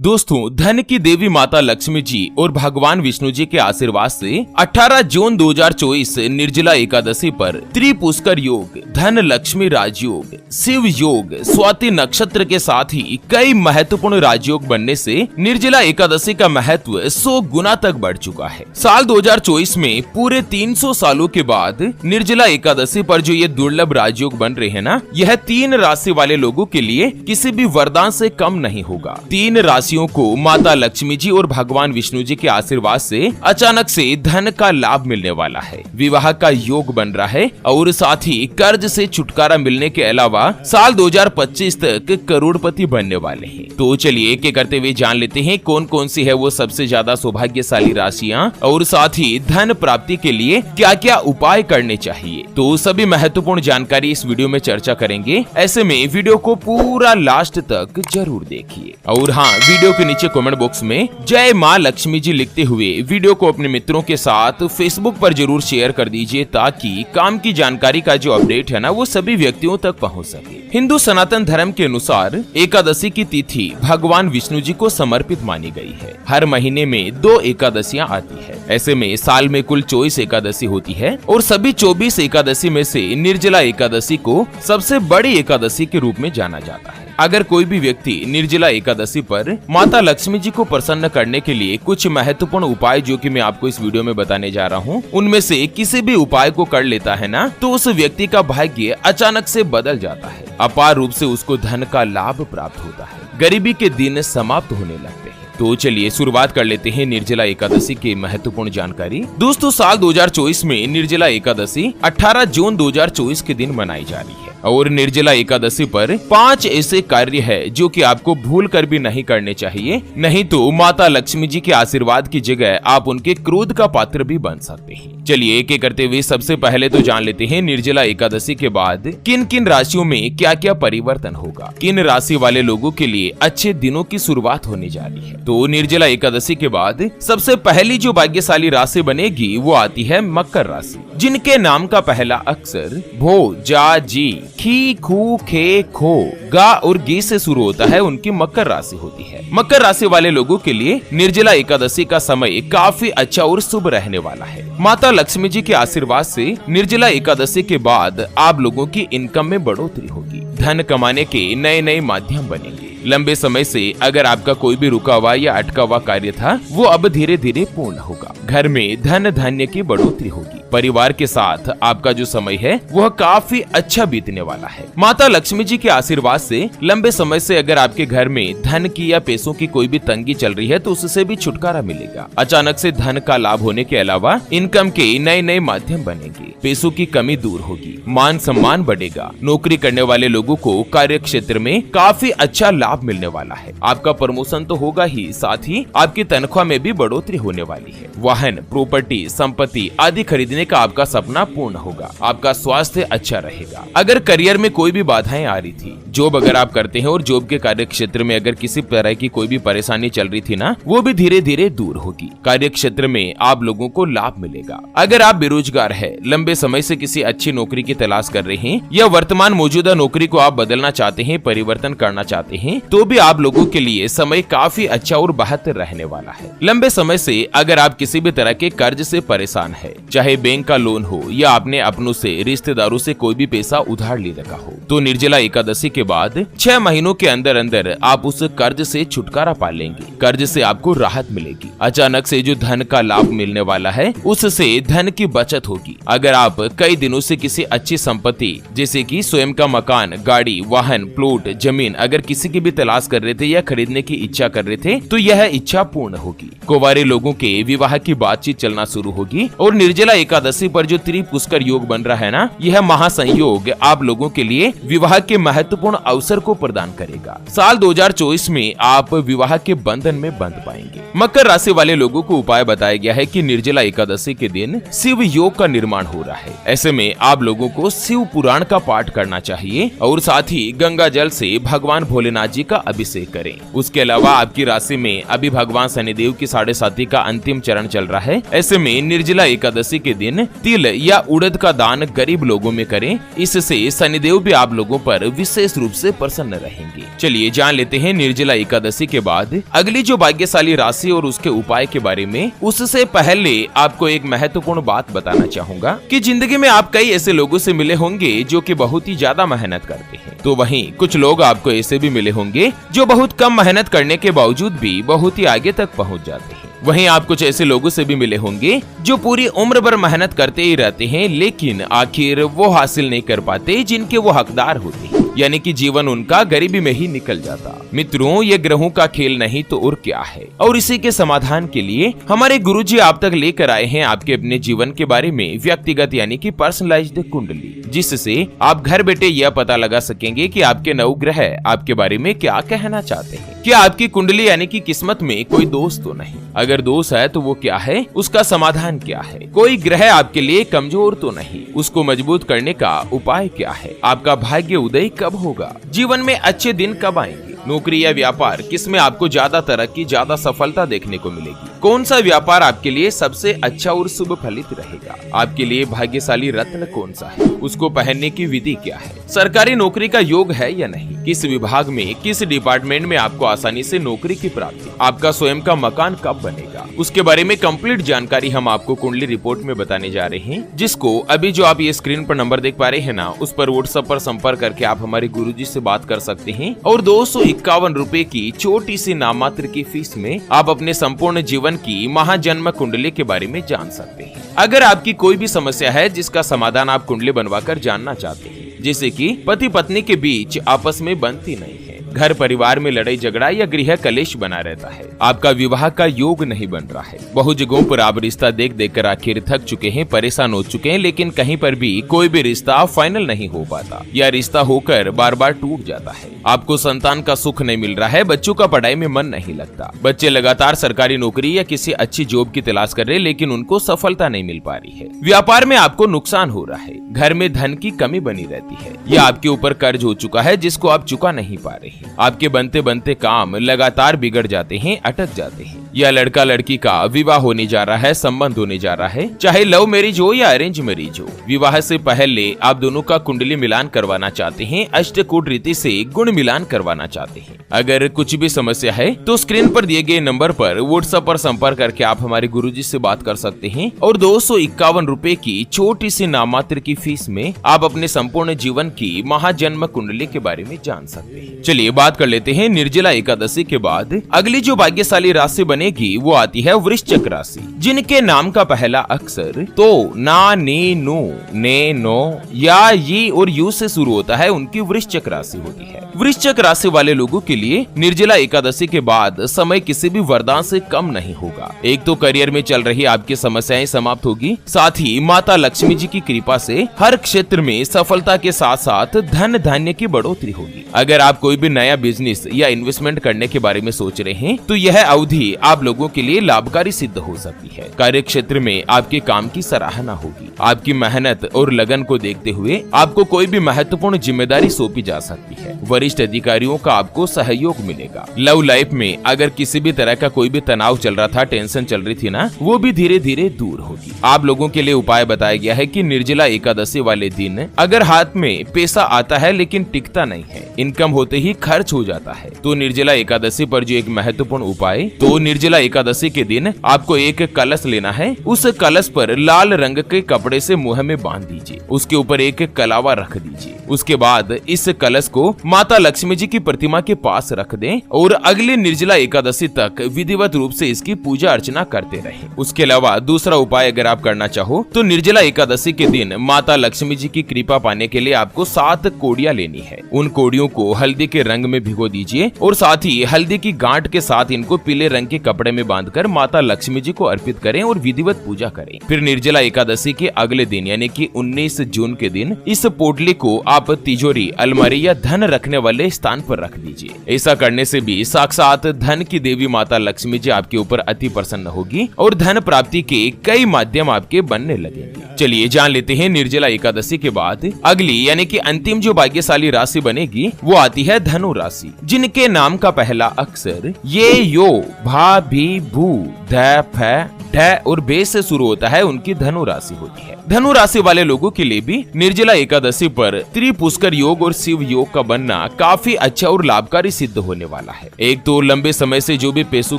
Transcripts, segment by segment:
दोस्तों, धन की देवी माता लक्ष्मी जी और भगवान विष्णु जी के आशीर्वाद से 18 जून 2024 निर्जला एकादशी पर त्रिपुष्कर योग, धन लक्ष्मी राजयोग, शिव योग, स्वाति नक्षत्र के साथ ही कई महत्वपूर्ण राजयोग बनने से निर्जला एकादशी का महत्व 100 गुना तक बढ़ चुका है। साल 2024 में पूरे 300 सालों के बाद निर्जला एकादशी पर जो ये दुर्लभ राजयोग बन रहे हैं ना, यह 3 राशि वाले लोगों के लिए किसी भी वरदान से कम नहीं होगा। 3 राशियों को माता लक्ष्मी जी और भगवान विष्णु जी के आशीर्वाद से अचानक से धन का लाभ मिलने वाला है, विवाह का योग बन रहा है और साथ ही कर्ज से छुटकारा मिलने के अलावा साल 2025 तक करोड़पति बनने वाले हैं। तो चलिए एक एक करते हुए जान लेते हैं कौन कौन सी है वो सबसे ज्यादा सौभाग्यशाली राशियां और साथ ही धन प्राप्ति के लिए क्या क्या उपाय करने चाहिए। तो सभी महत्वपूर्ण जानकारी इस वीडियो में चर्चा करेंगे, ऐसे में वीडियो को पूरा लास्ट तक जरूर देखिए। और हाँ, वीडियो के नीचे कमेंट बॉक्स में जय माँ लक्ष्मी जी लिखते हुए वीडियो को अपने मित्रों के साथ फेसबुक पर जरूर शेयर कर दीजिए, ताकि काम की जानकारी का जो अपडेट है ना, वो सभी व्यक्तियों तक पहुंच सके। हिंदू सनातन धर्म के अनुसार एकादशी की तिथि भगवान विष्णु जी को समर्पित मानी गई है। हर महीने में 2 एकादशियां आती है। ऐसे में साल में कुल 24 एकादशी होती है और सभी 24 एकादशी में से निर्जला एकादशी को सबसे बड़ी एकादशी के रूप में जाना जाता है। अगर कोई भी व्यक्ति निर्जला एकादशी पर माता लक्ष्मी जी को प्रसन्न करने के लिए कुछ महत्वपूर्ण उपाय जो कि मैं आपको इस वीडियो में बताने जा रहा हूँ, उनमें से किसी भी उपाय को कर लेता है ना, तो उस व्यक्ति का भाग्य अचानक से बदल जाता है। अपार रूप से उसको धन का लाभ प्राप्त होता है, गरीबी के दिन समाप्त होने लगते हैं। तो चलिए शुरुआत कर लेते हैं निर्जला एकादशी की महत्वपूर्ण जानकारी। दोस्तों, साल 2024 में निर्जला एकादशी 18 जून 2024 के दिन मनाई जा रही है और निर्जला एकादशी पर 5 ऐसे कार्य है जो कि आपको भूल कर भी नहीं करने चाहिए, नहीं तो माता लक्ष्मी जी के आशीर्वाद की जगह आप उनके क्रोध का पात्र भी बन सकते हैं। चलिए एक एक करते हुए सबसे पहले तो जान लेते हैं निर्जला एकादशी के बाद किन किन राशियों में क्या क्या परिवर्तन होगा, किन राशि वाले लोगों के लिए अच्छे दिनों की शुरुआत होने जा रही है। तो निर्जला एकादशी के बाद सबसे पहली जो भाग्यशाली राशि बनेगी वो आती है मकर राशि, जिनके नाम का पहला अक्षर भो, जा, जी, खी, खू, खे, खो, गा और गी से शुरू होता है, उनकी मकर राशि होती है। मकर राशि वाले लोगों के लिए निर्जला एकादशी का समय काफी अच्छा और शुभ रहने वाला है। माता लक्ष्मी जी के आशीर्वाद से निर्जला एकादशी के बाद आप लोगों की इनकम में बढ़ोतरी होगी, धन कमाने के नए नए माध्यम बनेंगे। लंबे समय से अगर आपका कोई भी रुका हुआ या अटका हुआ कार्य था, वो अब धीरे धीरे पूर्ण होगा। घर में धन धान्य की बढ़ोतरी होगी। परिवार के साथ आपका जो समय है वह काफी अच्छा बीतने वाला है। माता लक्ष्मी जी के आशीर्वाद से लंबे समय से अगर आपके घर में धन की या पैसों की कोई भी तंगी चल रही है, तो उससे भी छुटकारा मिलेगा। अचानक से धन का लाभ होने के अलावा इनकम के नए नए माध्यम बनेंगे, पैसों की कमी दूर होगी, मान सम्मान बढ़ेगा। नौकरी करने वाले लोगों को कार्य क्षेत्र में काफी अच्छा लाभ मिलने वाला है। आपका प्रमोशन तो होगा ही, साथ ही आपकी तनख्वाह में भी बढ़ोतरी होने वाली है। वाहन, प्रॉपर्टी, संपत्ति आदि खरीदने का आपका सपना पूर्ण होगा। आपका स्वास्थ्य अच्छा रहेगा। अगर करियर में कोई भी बाधाएं आ रही थी, जॉब अगर आप करते हैं और जॉब के कार्य क्षेत्र में अगर किसी तरह की कोई भी परेशानी चल रही थी ना, वो भी धीरे धीरे दूर होगी। कार्य क्षेत्र में आप लोगों को लाभ मिलेगा। अगर आप बेरोजगार है, लंबे समय से किसी अच्छी नौकरी की तलाश कर रहे हैं या वर्तमान मौजूदा नौकरी को आप बदलना चाहते हैं, परिवर्तन करना चाहते हैं, तो भी आप लोगों के लिए समय काफी अच्छा और बेहतर रहने वाला है। लंबे समय से अगर आप किसी भी तरह के कर्ज से परेशान है, चाहे बैंक का लोन हो या आपने अपनों से, रिश्तेदारों से कोई भी पैसा उधार ले रखा हो, तो निर्जला एकादशी के बाद 6 महीनों के अंदर अंदर आप उस कर्ज से छुटकारा पा लेंगे। कर्ज से आपको राहत मिलेगी। अचानक से जो धन का लाभ मिलने वाला है, उससे धन की बचत होगी। अगर आप कई दिनों से किसी अच्छी संपत्ति जैसे कि स्वयं का मकान, गाड़ी, वाहन, प्लॉट, जमीन अगर किसी की भी तलाश कर रहे थे या खरीदने की इच्छा कर रहे थे, तो यह इच्छा पूर्ण होगी। कुंवारे लोगों के विवाह की बातचीत चलना शुरू होगी और निर्जला एकादशी पर जो त्रिपुष्कर योग बन रहा है ना, यह महासंयोग आप लोगों के लिए विवाह के महत्वपूर्ण अवसर को प्रदान करेगा। साल 2024 में आप विवाह के बंधन में बंध पाएंगे। मकर राशि वाले लोगों को उपाय बताया गया है कि निर्जला एकादशी के दिन शिव योग का निर्माण हो रहा है। ऐसे में आप लोगों को शिव पुराण का पाठ करना चाहिए और साथ ही गंगा जल से भगवान भोलेनाथ जी का अभिषेक करें। उसके अलावा आपकी राशि में अभी भगवान शनिदेव की 7.5 का अंतिम चरण चल रहा है। ऐसे में निर्जला एकादशी के दिन दिन तिल या उड़द का दान गरीब लोगों में करें। इससे शनिदेव भी आप लोगों पर विशेष रूप से प्रसन्न रहेंगे। चलिए जान लेते हैं निर्जला एकादशी के बाद अगली जो भाग्यशाली राशि और उसके उपाय के बारे में। उससे पहले आपको एक महत्वपूर्ण बात बताना चाहूंगा कि जिंदगी में आप कई ऐसे लोगों से मिले होंगे जो कि बहुत ही ज्यादा मेहनत करते हैं, तो वहीं कुछ लोग आपको ऐसे भी मिले होंगे जो बहुत कम मेहनत करने के बावजूद भी बहुत ही आगे तक पहुंच जाते हैं। वहीं आप कुछ ऐसे लोगों से भी मिले होंगे जो पूरी उम्र भर मेहनत करते ही रहते हैं, लेकिन आखिर वो हासिल नहीं कर पाते जिनके वो हकदार होते हैं, यानी कि जीवन उनका गरीबी में ही निकल जाता। मित्रों, ये ग्रहों का खेल नहीं तो और क्या है। और इसी के समाधान के लिए हमारे गुरुजी आप तक लेकर आए हैं आपके अपने जीवन के बारे में व्यक्तिगत यानी कि पर्सनलाइज्ड कुंडली, जिससे आप घर बैठे यह पता लगा सकेंगे कि आपके नवग्रह आपके बारे में क्या कहना चाहते हैं। क्या आपकी कुंडली यानी कि किस्मत में कोई दोष तो नहीं? अगर दोष है तो वो क्या है, उसका समाधान क्या है? कोई ग्रह आपके लिए कमजोर तो नहीं, उसको मजबूत करने का उपाय क्या है? आपका भाग्य उदय कब होगा? जीवन में अच्छे दिन कब आएंगे? नौकरी या व्यापार, किसमें आपको ज्यादा तरक्की, ज्यादा सफलता देखने को मिलेगी? कौन सा व्यापार आपके लिए सबसे अच्छा और शुभ फलित रहेगा? आपके लिए भाग्यशाली रत्न कौन सा है? उसको पहनने की विधि क्या है? सरकारी नौकरी का योग है या नहीं? किस विभाग में, किस डिपार्टमेंट में आपको आसानी से नौकरी की प्राप्ति? आपका स्वयं का मकान कब बनेगा? उसके बारे में कंप्लीट जानकारी हम आपको कुंडली रिपोर्ट में बताने जा रहे हैं, जिसको अभी जो आप ये स्क्रीन पर नंबर देख पा रहे हैं ना, उस पर व्हाट्सएप पर संपर्क करके आप हमारे गुरुजी से बात कर सकते हैं और 251 रुपए की छोटी सी नाममात्र की फीस में आप अपने संपूर्ण जीवन की महाजन्म कुंडली के बारे में जान सकते हैं। अगर आपकी कोई भी समस्या है जिसका समाधान आप कुंडली बनवाकर जानना चाहते हैं, जैसे कि पति पत्नी के बीच आपस में बनती नहीं है, घर परिवार में लड़ाई झगड़ा या गृह कलेश बना रहता है, आपका विवाह का योग नहीं बन रहा है, बहुत जगहों पर आप रिश्ता देख देख कर आखिर थक चुके हैं, परेशान हो चुके हैं, लेकिन कहीं पर भी कोई भी रिश्ता फाइनल नहीं हो पाता या रिश्ता होकर बार बार टूट जाता है, आपको संतान का सुख नहीं मिल रहा है, बच्चों का पढ़ाई में मन नहीं लगता, बच्चे लगातार सरकारी नौकरी या किसी अच्छी जॉब की तलाश कर रहे लेकिन उनको सफलता नहीं मिल पा रही है, व्यापार में आपको नुकसान हो रहा है, घर में धन की कमी बनी रहती है, या आपके ऊपर कर्ज हो चुका है जिसको आप चुका नहीं पा रहे, आपके बनते बनते काम लगातार बिगड़ जाते हैं, अटक जाते हैं, या लड़का लड़की का विवाह होने जा रहा है, संबंध होने जा रहा है, चाहे लव मैरिज हो या अरेंज मैरिज हो, विवाह से पहले आप दोनों का कुंडली मिलान करवाना चाहते हैं, अष्टकूट रीति से गुण मिलान करवाना चाहते हैं। अगर कुछ भी समस्या है तो स्क्रीन पर दिए गए नंबर पर व्हाट्सएप पर संपर्क करके आप हमारे गुरुजी से बात कर सकते हैं और 251 रुपए की छोटी सी नाममात्र की फीस में आप अपने संपूर्ण जीवन की महाजन्म कुंडली के बारे में जान सकते हैं। चलिए बात कर लेते हैं निर्जला एकादशी के बाद अगली जो भाग्यशाली राशि बनेगी वो आती है वृश्चिक राशि, जिनके नाम का पहला अक्षर तो, ना, ने, नो, ने, नो या ये और यू से शुरू होता है, उनकी वृश्चिक राशि होती है। वृश्चिक राशि वाले लोगों के लिए निर्जला एकादशी के बाद समय किसी भी वरदान से कम नहीं होगा। एक तो करियर में चल रही आपकी समस्याएं समाप्त होगी, साथ ही माता लक्ष्मी जी की कृपा से हर क्षेत्र में सफलता के साथ साथ धन धान्य की बढ़ोतरी होगी। अगर आप कोई भी नया बिजनेस या इन्वेस्टमेंट करने के बारे में सोच रहे हैं तो यह अवधि आप लोगों के लिए लाभकारी सिद्ध हो सकती है। कार्य क्षेत्र में आपके काम की सराहना होगी। आपकी मेहनत और लगन को देखते हुए आपको कोई भी महत्वपूर्ण जिम्मेदारी सौंपी जा सकती है। वरिष्ठ अधिकारियों का आपको सहयोग मिलेगा। लव लाइफ में अगर किसी भी तरह का कोई भी तनाव चल रहा था, टेंशन चल रही थी ना, वो भी धीरे धीरे दूर होगी। आप लोगों के लिए उपाय बताया गया है कि निर्जला एकादशी वाले दिन अगर हाथ में पैसा आता है लेकिन टिकता नहीं है, इनकम होते ही खर्च हो जाता है, तो निर्जला एकादशी पर जो एक महत्वपूर्ण उपाय, तो निर्जला एकादशी के दिन आपको एक कलश लेना है। उस कलश पर लाल रंग के कपड़े से मुंह में बांध दीजिए, उसके ऊपर एक कलावा रख दीजिए। उसके बाद इस कलश को माता लक्ष्मी जी की प्रतिमा के पास रख दें और अगले निर्जला एकादशी तक विधिवत रूप से इसकी पूजा अर्चना करते रहें। उसके अलावा दूसरा उपाय अगर आप करना चाहो तो निर्जला एकादशी के दिन माता लक्ष्मी जी की कृपा पाने के लिए आपको 7 कोड़ियां लेनी है। उन कोड़ियों को हल्दी के रंग में भिगो दीजिए और साथ ही हल्दी की गांठ के साथ इनको पीले रंग के कपड़े में बांधकर माता लक्ष्मी जी को अर्पित करें और विधिवत पूजा करें। फिर निर्जला एकादशी के अगले दिन यानी कि 19 जून के दिन इस पोटली को आप तिजोरी, अलमारी या धन रखने वाले स्थान पर रख दीजिए। ऐसा करने से भी साक्षात धन की देवी माता लक्ष्मी जी आपके ऊपर अति प्रसन्न होगी और धन प्राप्ति के कई माध्यम आपके बनने लगेंगे। चलिए जान लेते हैं निर्जला एकादशी के बाद अगली यानी कि अंतिम जो भाग्यशाली राशि बनेगी वो आती है धनु राशि, जिनके नाम का पहला अक्षर ये, यो, भा, भी, भू, ध, फ, ढ और बे से शुरू होता है उनकी धनु राशि होती है। धनु राशि वाले लोगों के लिए भी निर्जला एकादशी पर त्रिपुष्कर योग और शिव योग का बनना काफी अच्छा और लाभकारी सिद्ध होने वाला है। एक तो लंबे समय से जो भी पैसों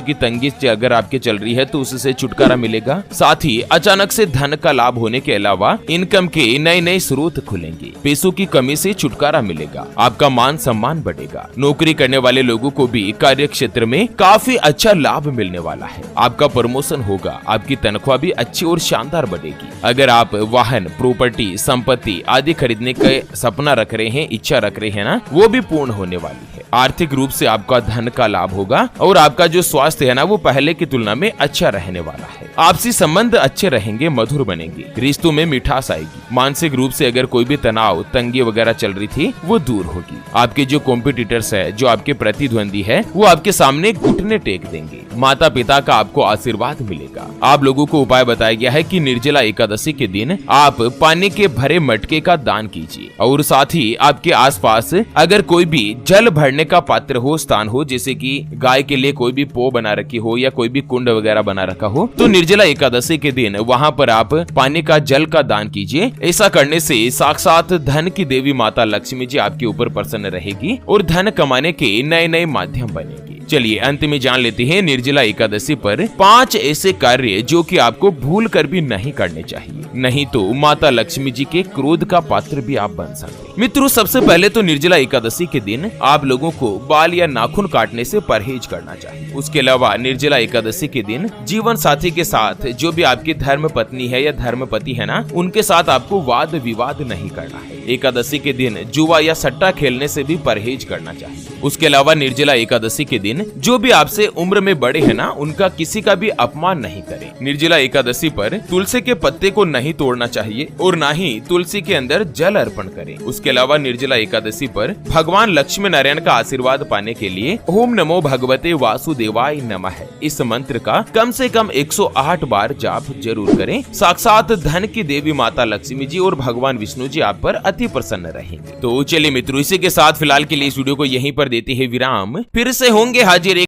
की तंगी अगर आपके चल रही है तो उससे छुटकारा मिलेगा। साथ ही अचानक से धन का लाभ होने के अलावा इनकम के नए नए स्रोत खुलेंगे। पैसों की कमी से छुटकारा मिलेगा। आपका मान सम्मान बढ़ेगा। नौकरी करने वाले लोगों को भी कार्य क्षेत्र में काफी अच्छा लाभ मिलने वाला है। आपका प्रमोशन होगा। आपकी तनख्वाह भी अच्छी और शानदार बढ़ेगी। अगर आप वाहन, प्रॉपर्टी, संपत्ति आदि खरीदने का सपना रख रहे हैं, इच्छा रख रहे हैं ना, वो भी पूर्ण होने वाली है। आर्थिक रूप से आपका धन का लाभ होगा और आपका जो स्वास्थ्य है ना वो पहले की तुलना में अच्छा रहने वाला है। आपसी संबंध अच्छे रहेंगे, मधुर बनेंगे। रिश्तों में मिठास आएगी। मानसिक रूप से अगर कोई भी तनाव, तंगी वगैरह चल रही थी वो दूर होगी। आपके जो कॉम्पिटिटर्स है, जो आपके प्रतिद्वंदी है, वो आपके सामने घुटने टेक देंगे। माता पिता का आपको आशीर्वाद मिलेगा। आप लोगों को उपाय बताया गया है कि निर्जला एकादशी के दिन आप पानी के भरे मटके का दान कीजिए और साथ ही आपके आसपास अगर कोई भी जल भरने का पात्र हो, स्थान हो, जैसे कि गाय के लिए कोई भी पो बना रखी हो या कोई भी कुंड वगैरह बना रखा हो, तो निर्जला एकादशी के दिन वहां पर आप पानी का जल का दान कीजिए। ऐसा करने से साक्षात धन की देवी माता लक्ष्मी जी आपके ऊपर प्रसन्न रहेगी और धन कमाने के नए नए माध्यम बनेंगे। चलिए अंत में जान लेते हैं निर्जला एकादशी पर 5 ऐसे कार्य जो कि आपको भूल कर भी नहीं करने चाहिए, नहीं तो माता लक्ष्मी जी के क्रोध का पात्र भी आप बन सकते हैं। मित्रों, सबसे पहले तो निर्जला एकादशी के दिन आप लोगों को बाल या नाखून काटने से परहेज करना चाहिए। उसके अलावा निर्जला एकादशी के दिन जीवन साथी के साथ जो भी आपकी धर्म पत्नी है या धर्म पति है ना, उनके साथ आपको वाद विवाद नहीं करना है। एकादशी के दिन जुआ या सट्टा खेलने से भी परहेज करना चाहिए। उसके अलावा निर्जला एकादशी के दिन जो भी आपसे उम्र में बड़े हैं ना, उनका किसी का भी अपमान नहीं करें। निर्जला एकादशी पर तुलसी के पत्ते को नहीं तोड़ना चाहिए और ना ही तुलसी के अंदर जल अर्पण करें। उसके अलावा निर्जला एकादशी पर भगवान लक्ष्मी नारायण का आशीर्वाद पाने के लिए ओम नमो भगवते वासुदेवाय नमः इस मंत्र का कम से कम 108 बार जाप जरूर करें। साक्षात धन की देवी माता लक्ष्मी जी और भगवान विष्णु जी आप पर अति प्रसन्न रहेंगे। तो चलिए मित्रों, इसी के साथ फिलहाल के लिए इस वीडियो को यहीं पर देते हैं विराम। फिर से होंगे हाजिर